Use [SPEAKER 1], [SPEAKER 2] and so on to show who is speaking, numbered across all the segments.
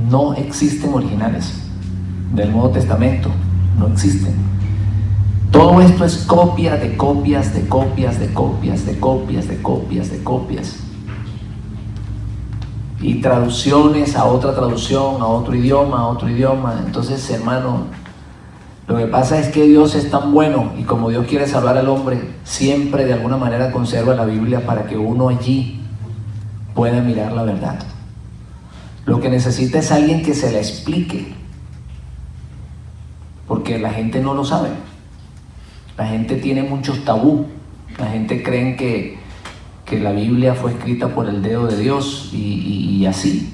[SPEAKER 1] no existen originales del Nuevo Testamento, no existen. Todo esto es copia de copias, de copias, de copias, de copias, de copias, de copias. Y traducciones a otra traducción, a otro idioma, a otro idioma. Entonces, hermano, lo que pasa es que Dios es tan bueno, y como Dios quiere salvar al hombre, siempre de alguna manera conserva la Biblia para que uno allí pueda mirar la verdad. Lo que necesita es alguien que se la explique, porque la gente no lo sabe. La gente tiene muchos tabú. La gente cree que la Biblia fue escrita por el dedo de Dios y así.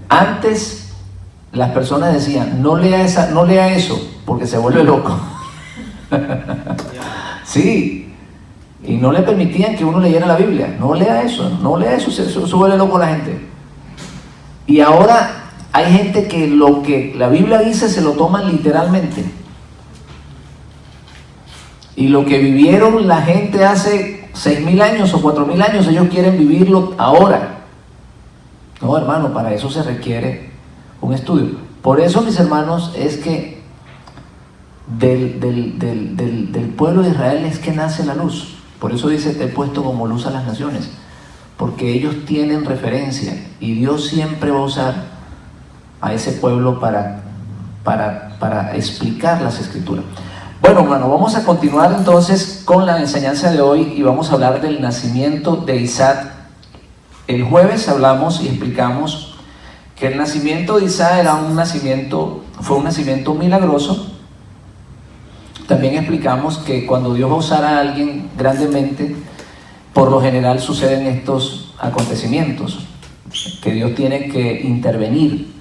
[SPEAKER 1] Antes las personas decían, no lea eso, porque se vuelve loco. Sí, y no le permitían que uno leyera la Biblia. No lea eso, se vuelve loco la gente. Y ahora hay gente que lo que la Biblia dice se lo toman literalmente. Y lo que vivieron la gente hace 6.000 años o 4.000 años, ellos quieren vivirlo ahora. No, hermano, para eso se requiere un estudio. Por eso, mis hermanos, es que del pueblo de Israel es que nace la luz. Por eso dice, te he puesto como luz a las naciones. Porque ellos tienen referencia y Dios siempre va a usar a ese pueblo para explicar las escrituras. Bueno, hermano, vamos a continuar entonces con la enseñanza de hoy y vamos a hablar del nacimiento de Isaac. El jueves hablamos y explicamos que el nacimiento de Isaac fue un nacimiento milagroso. También explicamos que cuando Dios va a usar a alguien grandemente, por lo general suceden estos acontecimientos, que Dios tiene que intervenir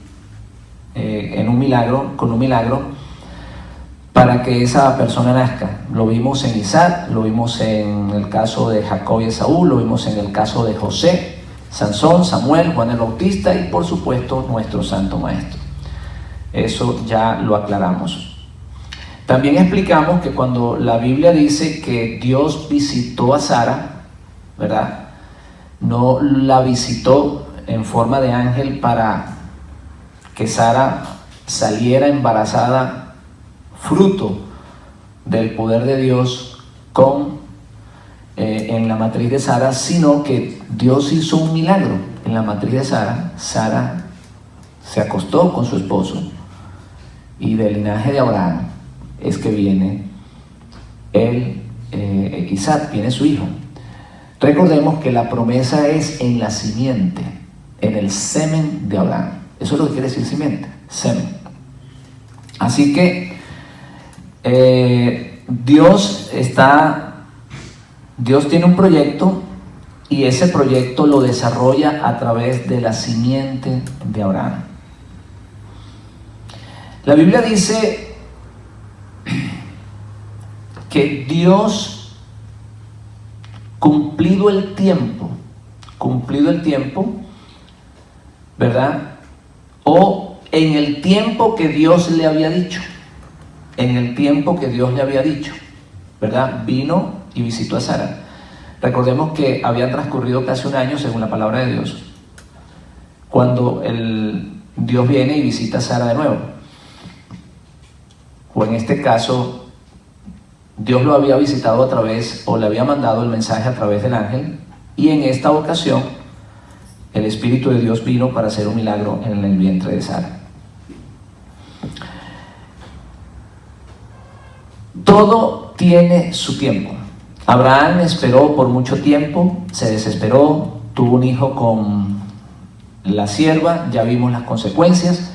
[SPEAKER 1] con un milagro, para que esa persona nazca. Lo vimos en Isaac, lo vimos en el caso de Jacob y Esaú, lo vimos en el caso de José, Sansón, Samuel, Juan el Bautista y por supuesto nuestro Santo Maestro. Eso ya lo aclaramos. También explicamos que cuando la Biblia dice que Dios visitó a Sara, ¿verdad? No la visitó en forma de ángel para que Sara saliera embarazada fruto del poder de Dios en la matriz de Sara, sino que Dios hizo un milagro en la matriz de Sara. Sara se acostó con su esposo y del linaje de Abraham es que viene Isaac, viene su hijo. Recordemos que la promesa es en la simiente, en el semen de Abraham. Eso es lo que quiere decir simiente, semen. Así que Dios tiene un proyecto y ese proyecto lo desarrolla a través de la simiente de Abraham. La Biblia dice que Dios, cumplido el tiempo, ¿verdad? O en el tiempo que Dios le había dicho, ¿verdad? Vino y visitó a Sara. Recordemos que había transcurrido casi un año, según la palabra de Dios, cuando Dios viene y visita a Sara de nuevo. O en este caso, Dios lo había visitado a través, o le había mandado el mensaje a través del ángel, y en esta ocasión, el Espíritu de Dios vino para hacer un milagro en el vientre de Sara. Todo tiene su tiempo. Abraham esperó por mucho tiempo, se desesperó, tuvo un hijo con la sierva, ya vimos las consecuencias.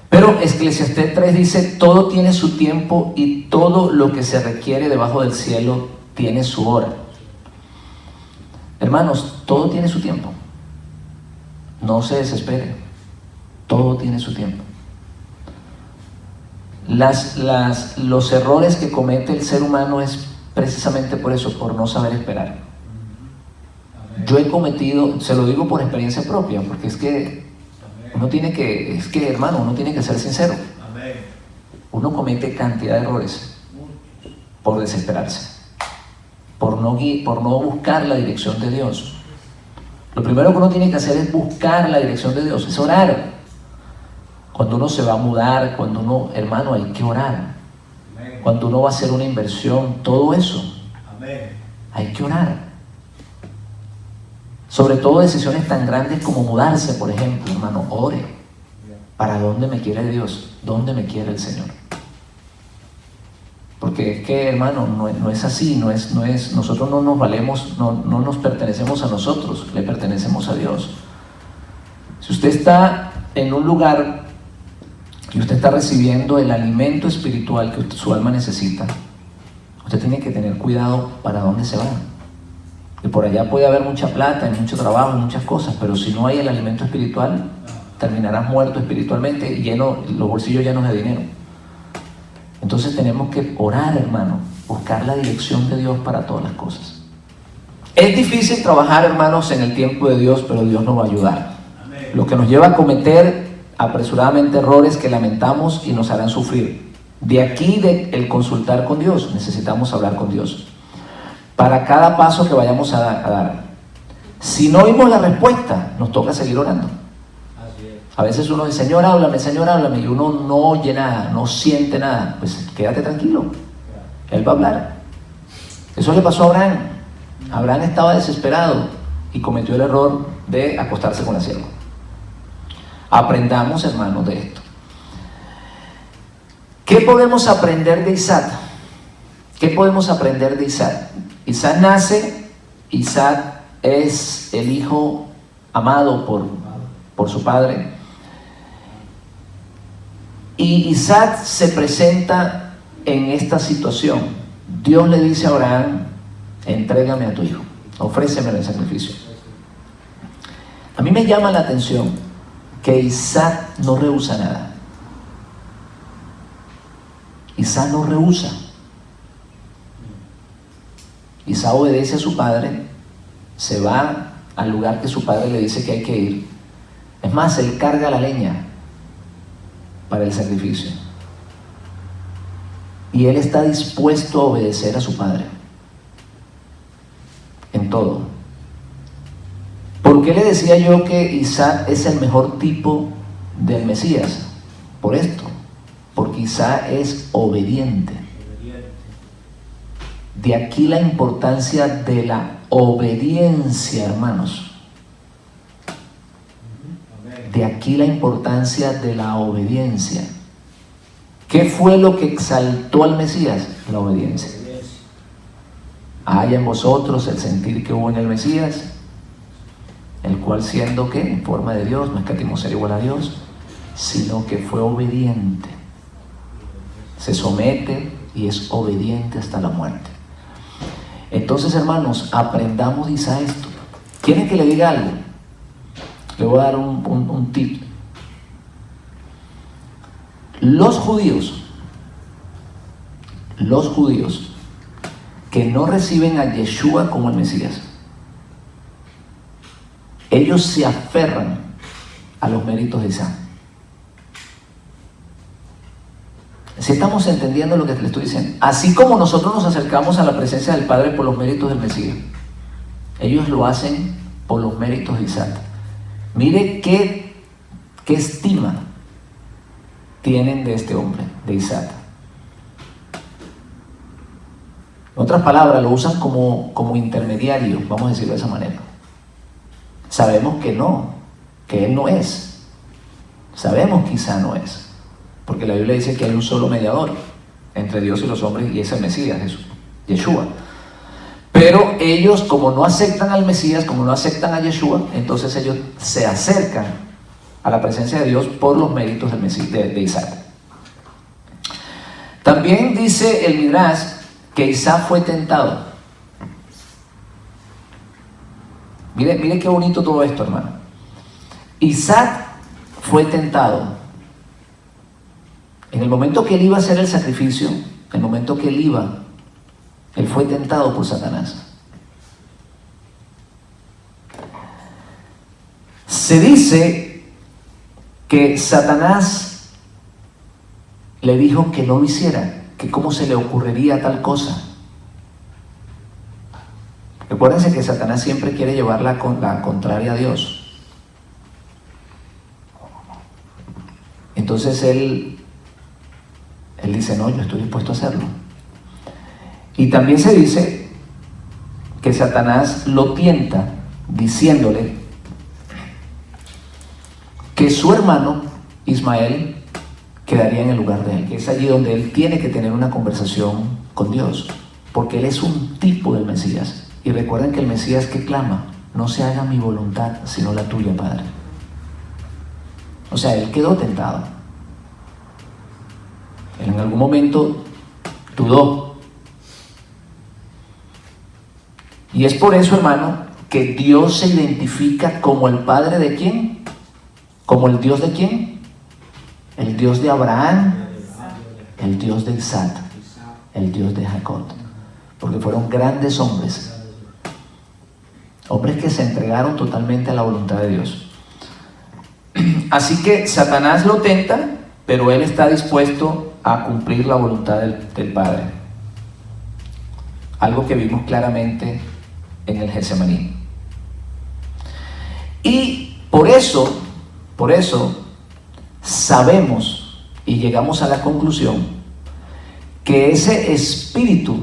[SPEAKER 1] Pero Eclesiastés 3 dice, todo tiene su tiempo y todo lo que se requiere debajo del cielo tiene su hora. Hermanos, todo tiene su tiempo. No se desespere. Todo tiene su tiempo. Los errores que comete el ser humano es precisamente por eso, por no saber esperar. Yo he cometido, se lo digo por experiencia propia, porque es que uno tiene que ser sincero. Uno comete cantidad de errores por desesperarse, por no buscar la dirección de Dios. Lo primero que uno tiene que hacer es buscar la dirección de Dios, es orar. Cuando uno se va a mudar, cuando uno, hermano, hay que orar. Cuando uno va a hacer una inversión, todo eso, hay que orar. Sobre todo decisiones tan grandes como mudarse, por ejemplo, hermano, ore. ¿Para dónde me quiere Dios? ¿Dónde me quiere el Señor? Porque es que, hermano, no es así, nosotros no nos valemos, no nos pertenecemos a nosotros, le pertenecemos a Dios. Si usted está en un lugar y usted está recibiendo el alimento espiritual que su alma necesita, usted tiene que tener cuidado para dónde se va. Y por allá puede haber mucha plata, mucho trabajo, muchas cosas, pero si no hay el alimento espiritual, terminarás muerto espiritualmente y los bolsillos llenos de dinero. Entonces tenemos que orar, hermano, buscar la dirección de Dios para todas las cosas. Es difícil trabajar, hermanos, en el tiempo de Dios, pero Dios nos va a ayudar. Lo que nos lleva a cometer apresuradamente errores que lamentamos y nos harán sufrir. De aquí el consultar con Dios, necesitamos hablar con Dios. Para cada paso que vayamos a dar. Si no vimos la respuesta, nos toca seguir orando. A veces uno dice, Señor, háblame, y uno no oye nada, no siente nada. Pues quédate tranquilo, Él va a hablar. Eso le pasó a Abraham. Abraham estaba desesperado y cometió el error de acostarse con la sierva. Aprendamos, hermanos, de esto. ¿Qué podemos aprender de Isaac? ¿Qué podemos aprender de Isaac? Isaac nace, Isaac es el hijo amado por su padre. Y Isaac se presenta en esta situación. Dios le dice a Abraham, entrégame a tu hijo, ofrécemelo en sacrificio. A mí me llama la atención que Isaac no rehúsa nada. Isaac no rehúsa. Isaac obedece a su padre, se va al lugar que su padre le dice que hay que ir. Es más, él carga la leña para el sacrificio. Y él está dispuesto a obedecer a su padre en todo. ¿Por qué le decía yo que Isaac es el mejor tipo del Mesías? Por esto, porque Isaac es obediente. De aquí la importancia de la obediencia, hermanos. De aquí la importancia de la obediencia. ¿Qué fue lo que exaltó al Mesías? La obediencia. Haya en vosotros el sentir que hubo en el Mesías, el cual siendo que en forma de Dios, no escatimó ser igual a Dios, sino que fue obediente. Se somete y es obediente hasta la muerte. Entonces, hermanos, aprendamos de Isaac esto. ¿Quieren que le diga algo? Le voy a dar un tip. Los judíos que no reciben a Yeshua como el Mesías, ellos se aferran a los méritos de Isaac. Si estamos entendiendo lo que le estoy diciendo, así como nosotros nos acercamos a la presencia del Padre por los méritos del Mesías, ellos lo hacen por los méritos de Isaac. Mire qué estima tienen de este hombre, de Isaac. En otras palabras, lo usan como intermediario, vamos a decirlo de esa manera. Sabemos que él no es. Sabemos que Isaac no es. Porque la Biblia dice que hay un solo mediador entre Dios y los hombres, y es el Mesías, Jesús, Yeshua. Pero ellos, como no aceptan al Mesías, como no aceptan a Yeshua, entonces ellos se acercan a la presencia de Dios por los méritos del Mesías, de Isaac. También dice el Midrash que Isaac fue tentado. Mire qué bonito todo esto, hermano. Isaac fue tentado. En el momento que él iba a hacer el sacrificio, en el momento que él fue tentado por Satanás. Se dice que Satanás le dijo que no lo hiciera, que cómo se le ocurriría tal cosa. Recuérdense que Satanás siempre quiere llevar la contraria a Dios. Entonces él dice, no, yo estoy dispuesto a hacerlo. Y también se dice que Satanás lo tienta diciéndole que su hermano Ismael quedaría en el lugar de él, que es allí donde él tiene que tener una conversación con Dios, porque él es un tipo del Mesías. Y recuerden que el Mesías que clama, no se haga mi voluntad sino la tuya, Padre. O sea, él quedó tentado. Él en algún momento dudó. Y es por eso, hermano, que Dios se identifica como el Padre de ¿quién? ¿Como el Dios de quién? El Dios de Abraham, el Dios de Isaac, el Dios de Jacob. Porque fueron grandes hombres. Hombres que se entregaron totalmente a la voluntad de Dios. Así que Satanás lo tenta, pero él está dispuesto a cumplir la voluntad del Padre. Algo que vimos claramente en el Getsemaní. Y por eso sabemos y llegamos a la conclusión que ese espíritu,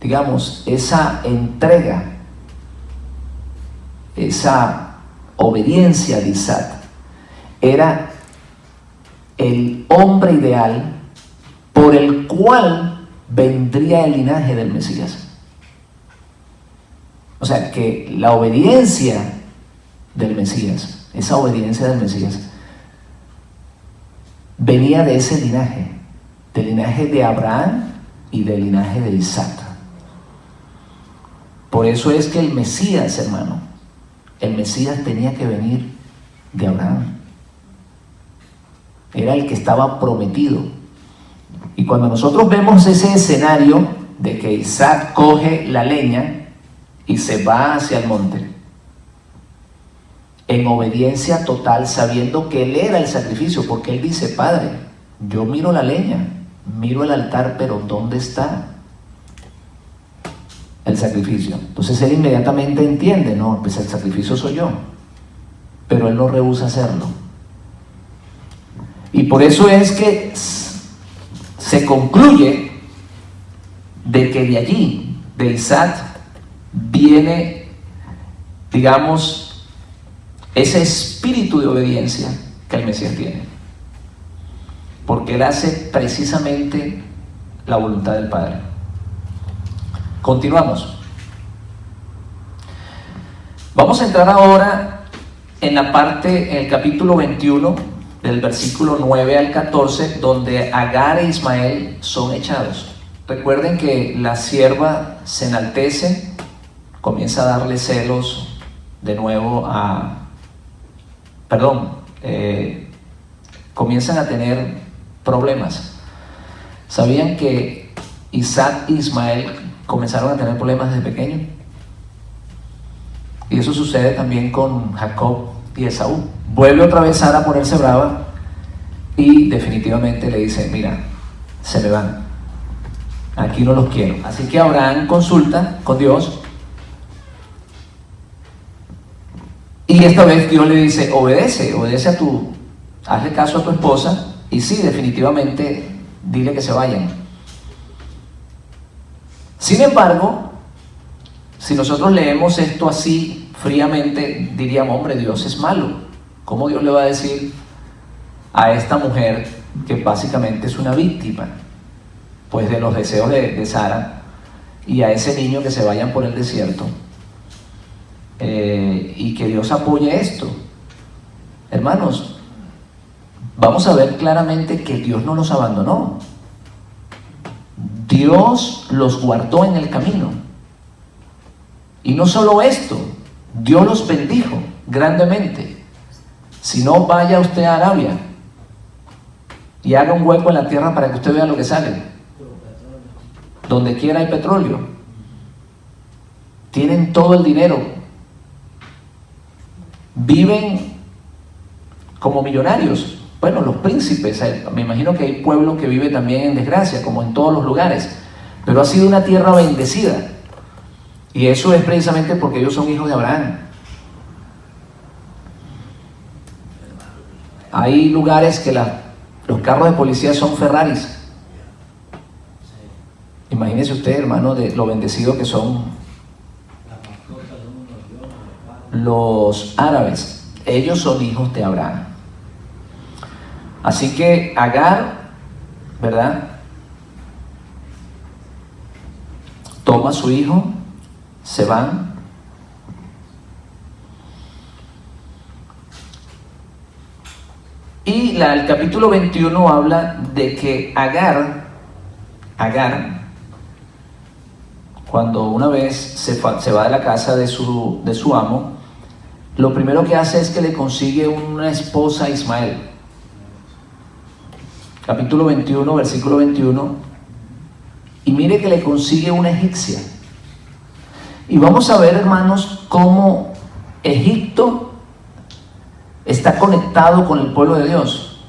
[SPEAKER 1] digamos, esa entrega, esa obediencia de Isaac, era el hombre ideal por el cual vendría el linaje del Mesías. O sea, que la obediencia del Mesías, esa obediencia del Mesías, venía de ese linaje, del linaje de Abraham y del linaje de Isaac. Por eso es que el Mesías, hermano, el Mesías tenía que venir de Abraham. Era el que estaba prometido. Y cuando nosotros vemos ese escenario de que Isaac coge la leña y se va hacia el monte, en obediencia total, sabiendo que él era el sacrificio, porque él dice, Padre, yo miro la leña, miro el altar, pero ¿dónde está el sacrificio? Entonces él inmediatamente entiende, no, pues el sacrificio soy yo, pero él no rehúsa hacerlo. Y por eso es que se concluye de que de allí, de Isaac, viene, digamos, ese espíritu de obediencia que el Mesías tiene, porque él hace precisamente la voluntad del Padre. Continuamos. Vamos a entrar ahora en la parte, en el capítulo 21, del versículo 9 al 14, donde Agar e Ismael son echados. Recuerden que la sierva se enaltece, comienza a darle celos de nuevo comienzan a tener problemas. ¿Sabían que Isaac e Ismael comenzaron a tener problemas desde pequeños? Y eso sucede también con Jacob y Esaú. Vuelve otra vez Sara a ponerse brava y definitivamente le dice, mira, se me van, aquí no los quiero. Así que Abraham consulta con Dios y esta vez Dios le dice, obedece hazle caso a tu esposa y sí, definitivamente dile que se vayan. Sin embargo, si nosotros leemos esto así fríamente, diríamos, hombre, Dios es malo. ¿Cómo Dios le va a decir a esta mujer que básicamente es una víctima, pues, de los deseos de Sara, y a ese niño que se vayan por el desierto, y que Dios apoye esto? Hermanos, vamos a ver claramente que Dios no los abandonó. Dios los guardó en el camino. Y no solo esto, Dios los bendijo grandemente. Si no, vaya usted a Arabia y haga un hueco en la tierra para que usted vea lo que sale. Donde quiera hay petróleo. Tienen todo el dinero. Viven como millonarios. Bueno, los príncipes, me imagino que hay pueblo que vive también en desgracia, como en todos los lugares. Pero ha sido una tierra bendecida. Y eso es precisamente porque ellos son hijos de Abraham. Hay lugares que Los carros de policía son Ferraris. Imagínese usted, hermano, de lo bendecido que son los árabes. Ellos son hijos de Abraham. Así que Agar, ¿verdad?, toma a su hijo, se van. Y el capítulo 21 habla de que Agar, cuando una vez se va de la casa de su amo, lo primero que hace es que le consigue una esposa a Ismael. Capítulo 21, versículo 21. Y mire que le consigue una egipcia. Y vamos a ver, hermanos, cómo Egipto está conectado con el pueblo de Dios.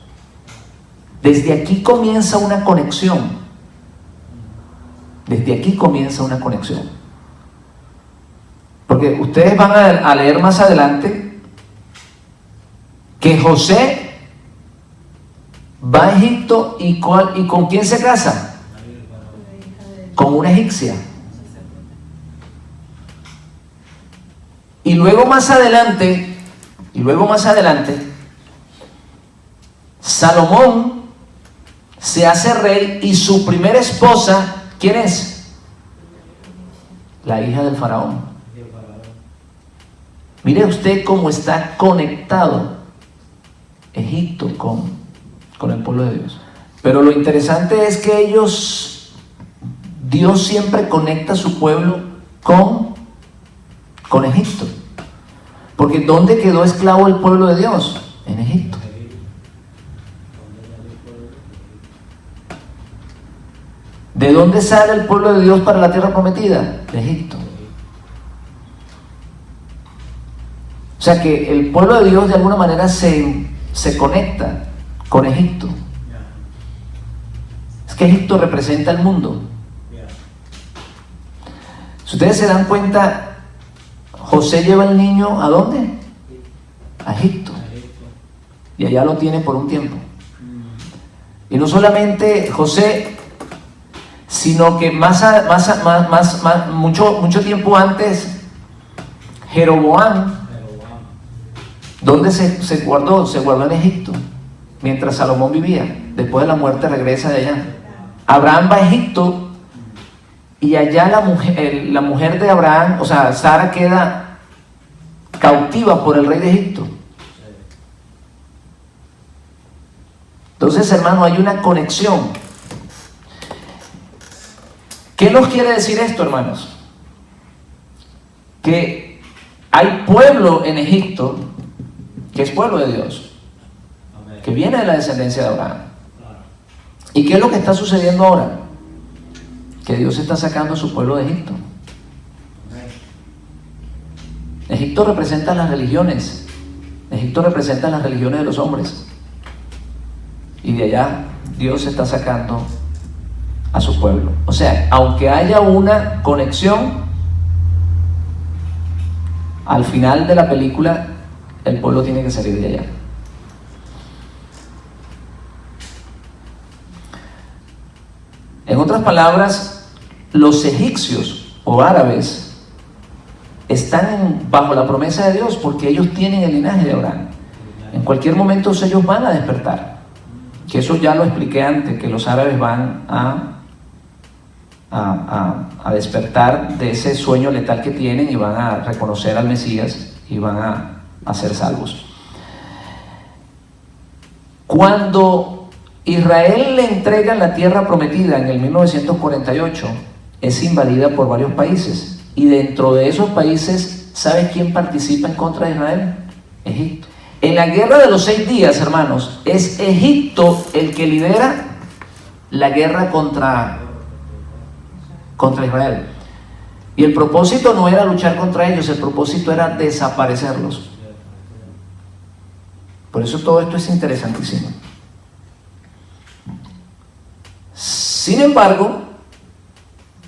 [SPEAKER 1] Desde aquí comienza una conexión. Desde aquí comienza una conexión. Porque ustedes van a leer más adelante que José va a Egipto y ¿con quién se casa? Con una egipcia. Y luego más adelante, Salomón se hace rey y su primera esposa, ¿quién es? La hija del faraón. Mire usted cómo está conectado Egipto con el pueblo de Dios. Pero lo interesante es que Dios siempre conecta a su pueblo con Egipto. Porque ¿dónde quedó esclavo el pueblo de Dios? En Egipto. ¿De dónde sale el pueblo de Dios para la tierra prometida? De Egipto. O sea que el pueblo de Dios de alguna manera se conecta con Egipto. Es que Egipto representa el mundo. Si ustedes se dan cuenta, José lleva al niño ¿a dónde? A Egipto. Y allá lo tiene por un tiempo. Y no solamente José, sino que mucho tiempo antes, Jeroboam, ¿dónde se guardó? Se guardó en Egipto, mientras Salomón vivía. Después de la muerte regresa de allá. Abraham va a Egipto y allá la mujer de Abraham, o sea, Sara, queda cautiva por el rey de Egipto. Entonces, hermano, hay una conexión. ¿Qué nos quiere decir esto, hermanos? Que hay pueblo en Egipto que es pueblo de Dios, que viene de la descendencia de Abraham. ¿Y qué es lo que está sucediendo ahora? Que Dios está sacando a su pueblo de Egipto. Egipto representa las religiones. Egipto representa las religiones de los hombres. Y de allá Dios está sacando a su pueblo. O sea, aunque haya una conexión, al final de la película el pueblo tiene que salir de allá. En otras palabras, los egipcios o árabes están bajo la promesa de Dios porque ellos tienen el linaje de Abraham. En cualquier momento ellos van a despertar. Que eso ya lo expliqué antes, que los árabes van a despertar de ese sueño letal que tienen y van a reconocer al Mesías y van a ser salvos. Cuando Israel le entrega la tierra prometida en el 1948, es invadida por varios países. Y dentro de esos países, ¿sabes quién participa en contra de Israel? Egipto. En la guerra de los 6 días, hermanos, es Egipto el que lidera la guerra contra Israel. Y el propósito no era luchar contra ellos, el propósito era desaparecerlos. Por eso todo esto es interesantísimo. Sin embargo,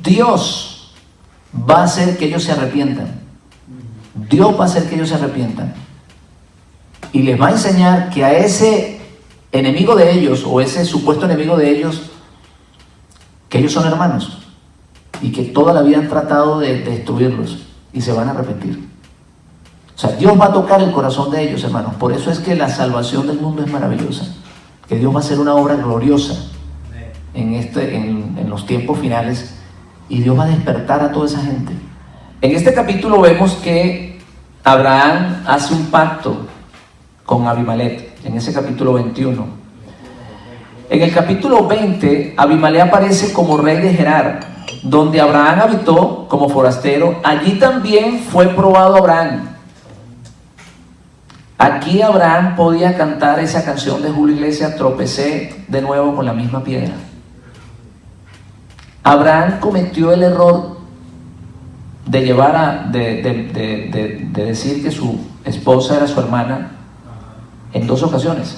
[SPEAKER 1] Dios va a hacer que ellos se arrepientan. Dios va a hacer que ellos se arrepientan. Y les va a enseñar que a ese enemigo de ellos, o ese supuesto enemigo de ellos, que ellos son hermanos y que toda la vida han tratado de destruirlos y se van a arrepentir. O sea, Dios va a tocar el corazón de ellos, hermanos. Por eso es que la salvación del mundo es maravillosa, que Dios va a hacer una obra gloriosa en los tiempos finales, y Dios va a despertar a toda esa gente. En este capítulo vemos que Abraham hace un pacto con Abimelech, en ese capítulo 21. En el capítulo 20, Abimelech aparece como rey de Gerar, donde Abraham habitó como forastero. Allí también fue probado Abraham. Aquí Abraham podía cantar esa canción de Julio Iglesias, tropecé de nuevo con la misma piedra. Abraham cometió el error de decir que su esposa era su hermana en 2 ocasiones.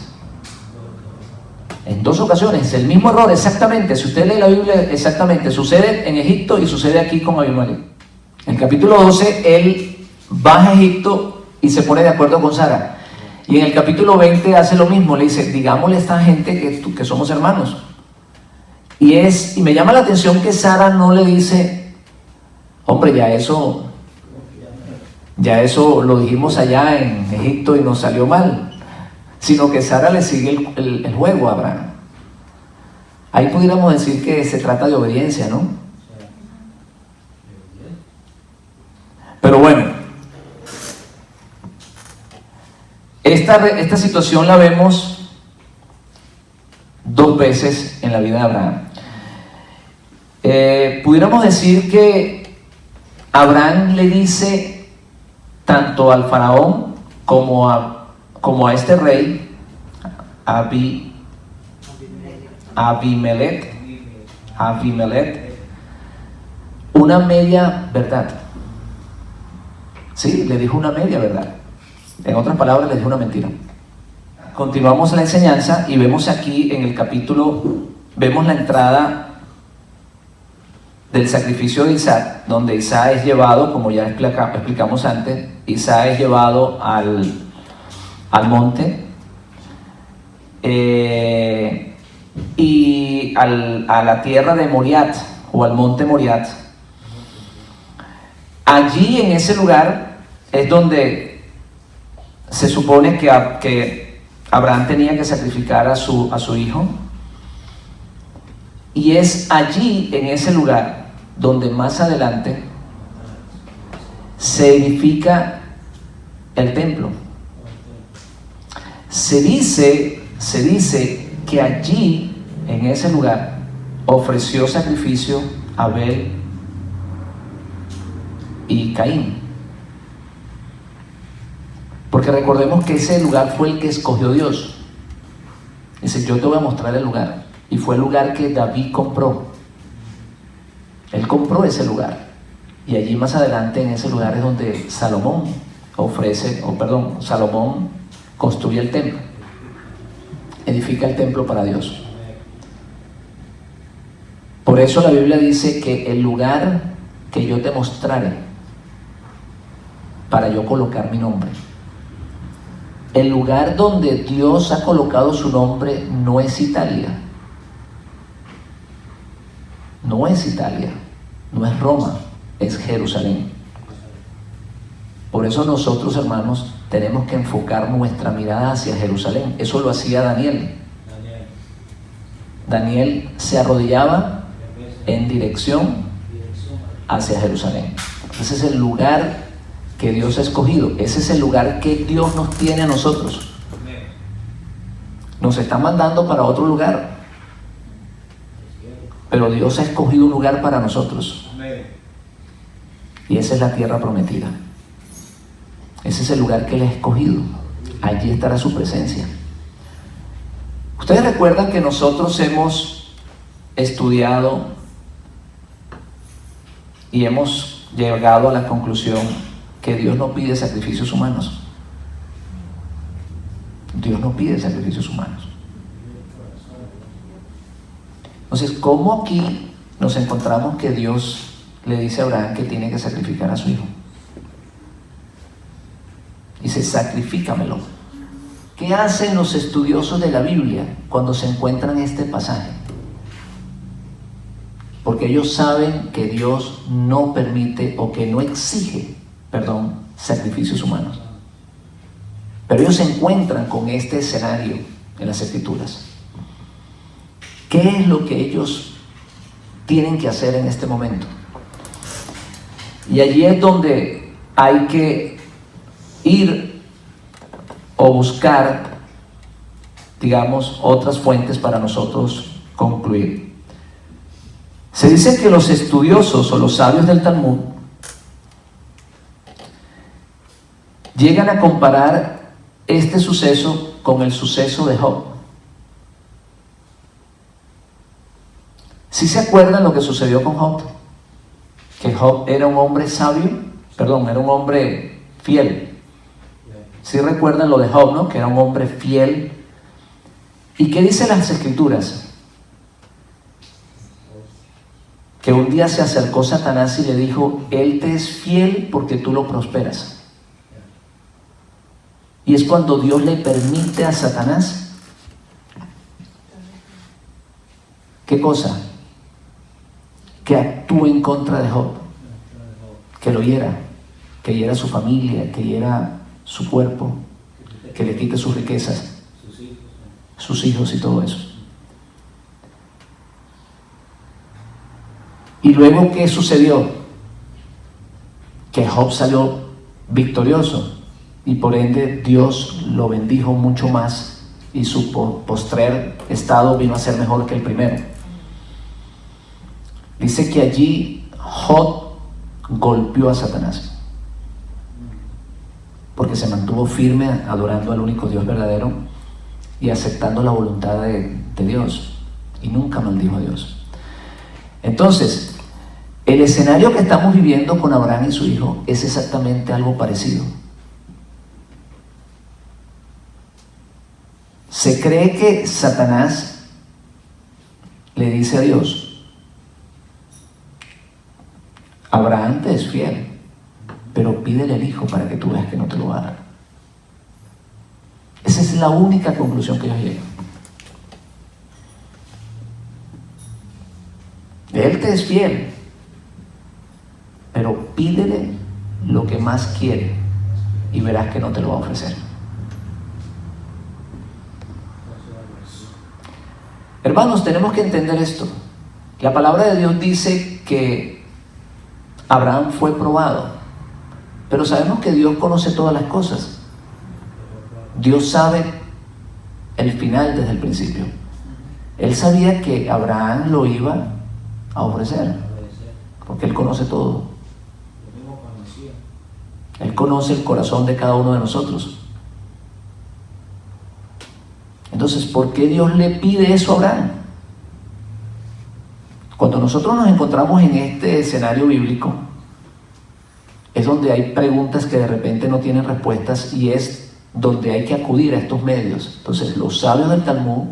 [SPEAKER 1] En 2 ocasiones, el mismo error, exactamente. Si usted lee la Biblia, exactamente, sucede en Egipto y sucede aquí con Abimelech. En el capítulo 12, él baja a Egipto y se pone de acuerdo con Sara. Y en el capítulo 20 hace lo mismo, le dice, digámosle a esta gente que somos hermanos. Y me llama la atención que Sara no le dice, hombre, ya eso lo dijimos allá en Egipto y nos salió mal, sino que Sara le sigue el juego a Abraham. Ahí pudiéramos decir que se trata de obediencia, ¿no? Pero bueno, esta situación la vemos 2 veces en la vida de Abraham. Pudiéramos decir que Abraham le dice tanto al faraón como a este rey, Abimelech, una media verdad. Sí, le dijo una media verdad. En otras palabras, le dijo una mentira. Continuamos la enseñanza y vemos aquí en el capítulo, vemos la entrada del sacrificio de Isaac, donde Isaac es llevado, como ya explicamos antes, Isaac es llevado al monte y a la tierra de Moriat, o al monte Moriat. Allí, en ese lugar, es donde se supone que Abraham tenía que sacrificar a su hijo. Y es allí, en ese lugar, donde más adelante se edifica el templo. Se dice que allí, en ese lugar, ofreció sacrificio Abel y Caín. Porque recordemos que ese lugar fue el que escogió Dios. Dice, yo te voy a mostrar el lugar. Y fue el lugar que David compró. Él compró ese lugar. Y allí más adelante, en ese lugar, es donde Salomón construye el templo. Edifica el templo para Dios. Por eso la Biblia dice que el lugar que yo te mostraré, para yo colocar mi nombre. El lugar donde Dios ha colocado su nombre no es Italia. No es Italia, no es Roma, es Jerusalén. Por eso nosotros, hermanos, tenemos que enfocar nuestra mirada hacia Jerusalén. Eso lo hacía Daniel. Daniel se arrodillaba en dirección hacia Jerusalén. Ese es el lugar que Dios ha escogido. Ese es el lugar que Dios nos tiene a nosotros. Nos está mandando para otro lugar, pero Dios ha escogido un lugar para nosotros. Y esa es la tierra prometida. Ese es el lugar que Él ha escogido. Allí estará su presencia. Ustedes recuerdan que nosotros hemos estudiado y hemos llegado a la conclusión que Dios no pide sacrificios humanos. Dios no pide sacrificios humanos. Entonces, ¿cómo aquí nos encontramos que Dios le dice a Abraham que tiene que sacrificar a su hijo? Dice, sacrifícamelo. ¿qué hacen los estudiosos de la Biblia cuando se encuentran este pasaje? Porque ellos saben que Dios no permite o que no exige, sacrificios humanos. Pero ellos se encuentran con este escenario en las Escrituras. ¿Qué es lo que ellos tienen que hacer en este momento? Y allí es donde hay que ir o buscar, digamos, otras fuentes para nosotros concluir. Se dice que los estudiosos o los sabios del Talmud llegan a comparar este suceso con el suceso de Job. ¿Sí se acuerdan lo que sucedió con Job? Que Job era un hombre sabio, era un hombre fiel. ¿Sí recuerdan lo de Job, no? Que era un hombre fiel. ¿Y qué dicen las Escrituras? Que un día se acercó Satanás y le dijo: Él te es fiel porque tú lo prosperas. Y es cuando Dios le permite a Satanás, ¿qué cosa? Que actúe en contra de Job, que lo hiera, que hiera a su familia, que hiera su cuerpo, que le quite sus riquezas, sus hijos y todo eso. Y luego, ¿qué sucedió? Que Job salió victorioso y por ende Dios lo bendijo mucho más y su postrer estado vino a ser mejor que el primero. Dice que allí Job golpeó a Satanás porque se mantuvo firme adorando al único Dios verdadero y aceptando la voluntad de Dios, y nunca maldijo a Dios. Entonces, el escenario que estamos viviendo con Abraham y su hijo es exactamente algo parecido. Se cree que Satanás le dice a Dios: Abraham te es fiel, pero pídele el hijo para que tú veas que no te lo va a dar. Esa es la única conclusión que ellos llegan. Él te es fiel, pero pídele lo que más quiere y verás que no te lo va a ofrecer. Hermanos, tenemos que entender esto. La palabra de Dios dice que Abraham fue probado, pero sabemos que Dios conoce todas las cosas. Dios sabe el final desde el principio. Él sabía que Abraham lo iba a ofrecer, porque Él conoce todo. Él conoce el corazón de cada uno de nosotros. Entonces, ¿por qué Dios le pide eso a Abraham? Cuando nosotros nos encontramos en este escenario bíblico, es donde hay preguntas que de repente no tienen respuestas y es donde hay que acudir a estos medios. Entonces, los sabios del Talmud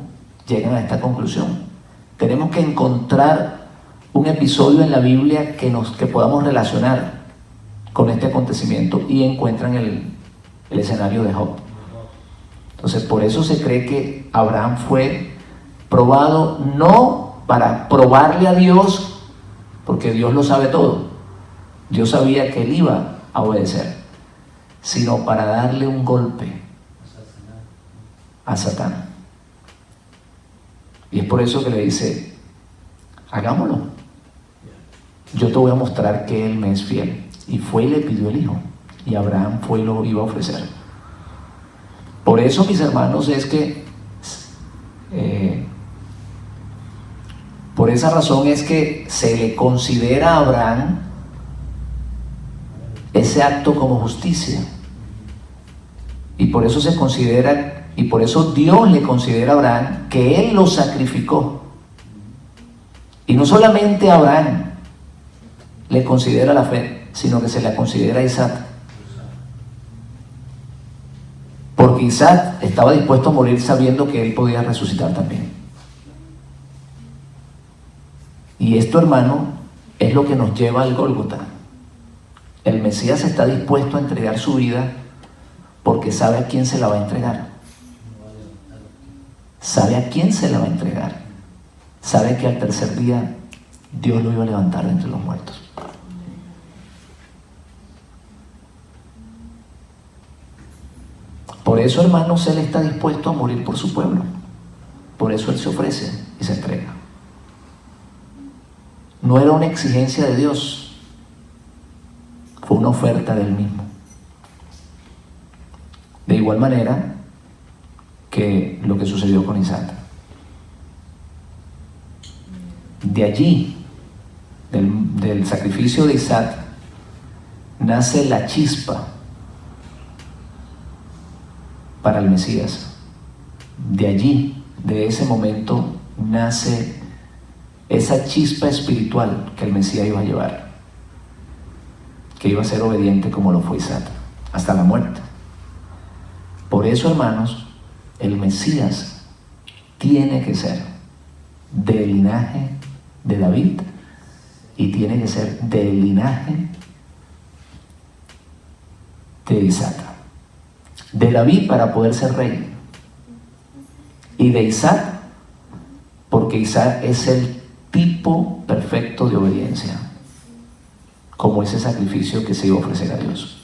[SPEAKER 1] llegan a esta conclusión. Tenemos que encontrar un episodio en la Biblia que podamos relacionar con este acontecimiento, y encuentran el escenario de Job. Entonces, por eso se cree que Abraham fue probado, no para probarle a Dios, porque Dios lo sabe todo. Dios sabía que él iba a obedecer, sino para darle un golpe a Satán. Y es por eso que le dice: hagámoslo. Yo te voy a mostrar que Él me es fiel. Y fue y le pidió el hijo. Y Abraham fue y lo iba a ofrecer. Por eso, mis hermanos, es que por esa razón es que se le considera a Abraham ese acto como justicia. Y por eso se considera, y por eso Dios le considera a Abraham que Él lo sacrificó. Y no solamente a Abraham le considera la fe, sino que se la considera a Isaac. Porque Isaac estaba dispuesto a morir sabiendo que él podía resucitar también. Y esto, hermano, es lo que nos lleva al Gólgota. El Mesías está dispuesto a entregar su vida porque sabe a quién se la va a entregar. sabe a quién se la va a entregar, sabe que al tercer día Dios lo iba a levantar de entre los muertos. Por eso, hermanos, Él está dispuesto a morir por su pueblo. Por eso Él se ofrece y se entrega. No era una exigencia de Dios, fue una oferta de Él mismo. De igual manera que lo que sucedió con Isaac. De allí, del sacrificio de Isaac, nace la chispa para el Mesías. De allí, de ese momento, nace esa chispa espiritual que el Mesías iba a llevar, que iba a ser obediente como lo fue Isaac, hasta la muerte. Por eso, hermanos, el Mesías tiene que ser del linaje de David y tiene que ser del linaje de Isaac. De David para poder ser rey, y de Isaac porque Isaac es el tipo perfecto de obediencia, como ese sacrificio que se iba a ofrecer a Dios.